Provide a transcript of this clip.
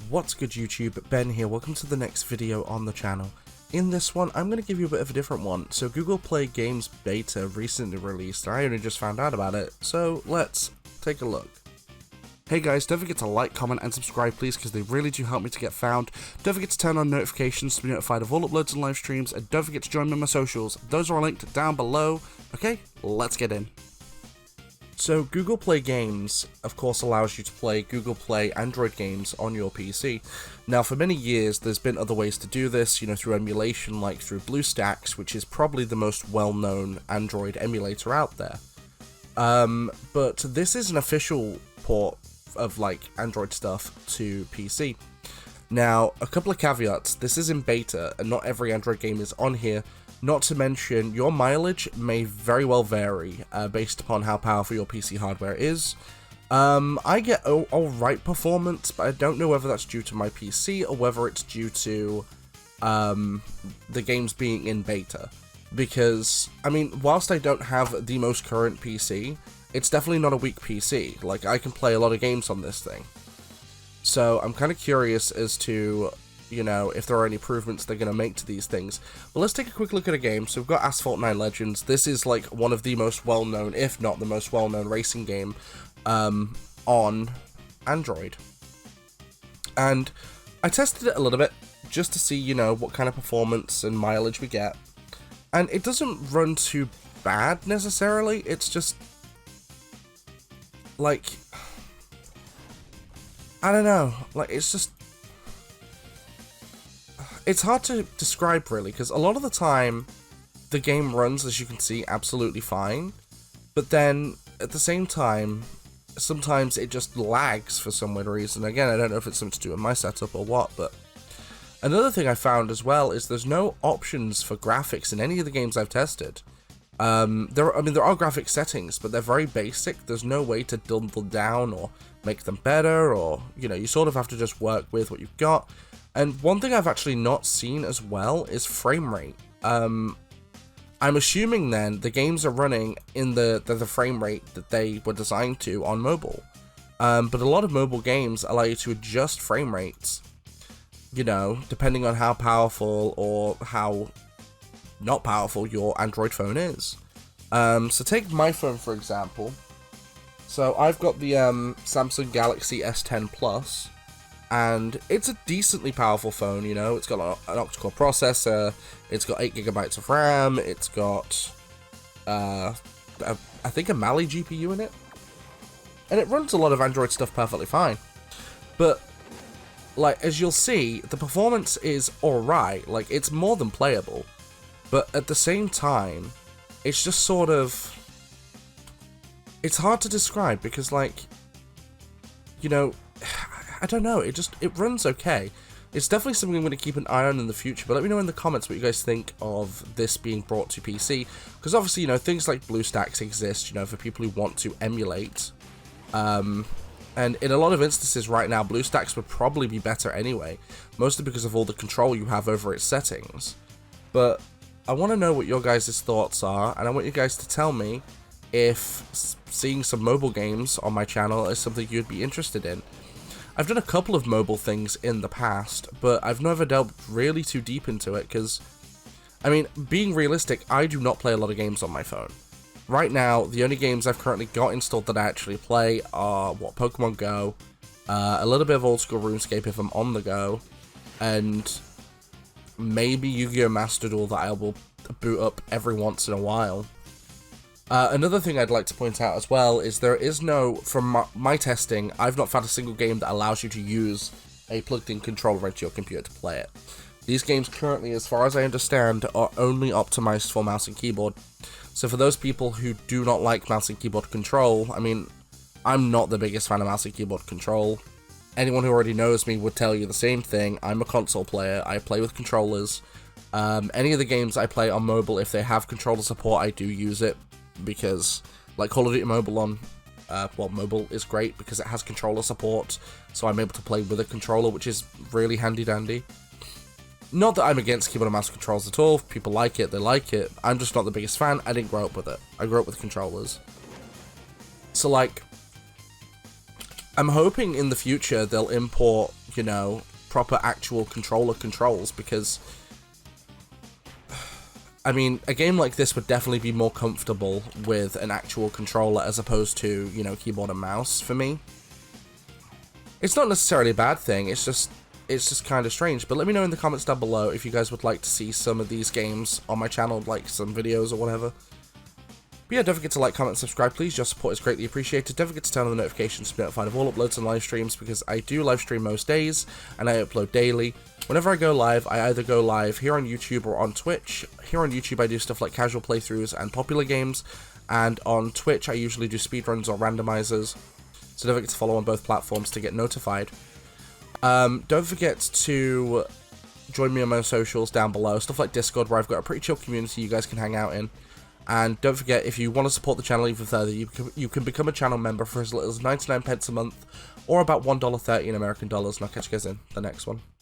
What's good YouTube, Ben here, welcome to the next video on the channel. In this one, I'm going to give you a bit of a different one. So Google Play Games Beta recently released, and I only just found out about it, so let's take a look. Hey guys, don't forget to like, comment and subscribe please, because they really do help me to get found. Don't forget to turn on notifications to be notified of all uploads and live streams, and don't forget to join me on my socials. Those are all linked down below. Okay, let's get in. So Google Play Games, of course, allows you to play Google Play Android games on your PC. Now, for many years, there's been other ways to do this, through emulation, like through BlueStacks, which is probably the most well-known Android emulator out there. But this is an official port of, Android stuff to PC. Now, a couple of caveats. This is in beta, and not every Android game is on here. Not to mention, your mileage may very well vary based upon how powerful your PC hardware is. I get alright performance, but I don't know whether that's due to my PC or whether it's due to the games being in beta. Because, whilst I don't have the most current PC, it's definitely not a weak PC. I can play a lot of games on this thing. So I'm kind of curious as to if there are any improvements they're going to make to these things. Well, let's take a quick look at a game. So we've got Asphalt 9 Legends. This is one of the most well-known, if not the most well-known racing game on Android. And I tested it a little bit just to see, what kind of performance and mileage we get. And it doesn't run too bad necessarily. It's just I don't know, it's hard to describe really, because a lot of the time the game runs, as you can see, absolutely fine, but then at the same time sometimes it just lags for some weird reason. Again, I don't know if it's something to do with my setup or what, but another thing I found as well is there's no options for graphics in any of the games I've tested. There are graphic settings, but they're very basic. There's no way to dumb them down or make them better, or you sort of have to just work with what you've got. And one thing I've actually not seen as well is frame rate. I'm assuming then the games are running in the frame rate that they were designed to on mobile. But a lot of mobile games allow you to adjust frame rates, depending on how powerful or how not powerful your Android phone is. So take my phone for example. So I've got the Samsung Galaxy S10 Plus, and it's a decently powerful phone. It's got an octa-core processor, it's got 8GB of RAM, it's got I think a Mali GPU in it, and it runs a lot of Android stuff perfectly fine. But as you'll see, the performance is alright, it's more than playable. But at the same time, it's just sort of, it's hard to describe because I don't know, it runs okay. It's definitely something I'm going to keep an eye on in the future, but let me know in the comments what you guys think of this being brought to PC, because obviously, things like BlueStacks exist, for people who want to emulate, and in a lot of instances right now, BlueStacks would probably be better anyway, mostly because of all the control you have over its settings. But I want to know what your guys' thoughts are, and I want you guys to tell me if seeing some mobile games on my channel is something you'd be interested in. I've done a couple of mobile things in the past, but I've never delved really too deep into it, because, being realistic, I do not play a lot of games on my phone. Right now, the only games I've currently got installed that I actually play are, Pokemon Go, a little bit of old school RuneScape if I'm on the go, and maybe Yu-Gi-Oh! Master Duel that I will boot up every once in a while. Another thing I'd like to point out as well is there is no, from my testing, I've not found a single game that allows you to use a plugged-in controller into your computer to play it. These games currently, as far as I understand, are only optimized for mouse and keyboard. So for those people who do not like mouse and keyboard control, I'm not the biggest fan of mouse and keyboard control. Anyone who already knows me would tell you the same thing. I'm a console player, I play with controllers. Any of the games I play on mobile, if they have controller support, I do use it, because, Call of Duty Mobile on, mobile is great because it has controller support, so I'm able to play with a controller, which is really handy-dandy. Not that I'm against keyboard and mouse controls at all. If people like it, they like it. I'm just not the biggest fan. I didn't grow up with it. I grew up with controllers. So, I'm hoping in the future they'll import, you know, proper actual controller controls, because I mean, a game like this would definitely be more comfortable with an actual controller as opposed to, you know, keyboard and mouse for me. It's not necessarily a bad thing, it's just kind of strange. But let me know in the comments down below if you guys would like to see some of these games on my channel, like some videos or whatever. But yeah, don't forget to like, comment, and subscribe, please. Your support is greatly appreciated. Don't forget to turn on the notifications to be notified of all uploads and live streams, because I do live stream most days, and I upload daily. Whenever I go live, I either go live here on YouTube or on Twitch. Here on YouTube, I do stuff like casual playthroughs and popular games, and on Twitch, I usually do speedruns or randomizers. So don't forget to follow on both platforms to get notified. Don't forget to join me on my socials down below, stuff like Discord, where I've got a pretty chill community you guys can hang out in. And don't forget, if you want to support the channel even further, you can become a channel member for as little as 99 pence a month, or about $1.30 in American dollars, and I'll catch you guys in the next one.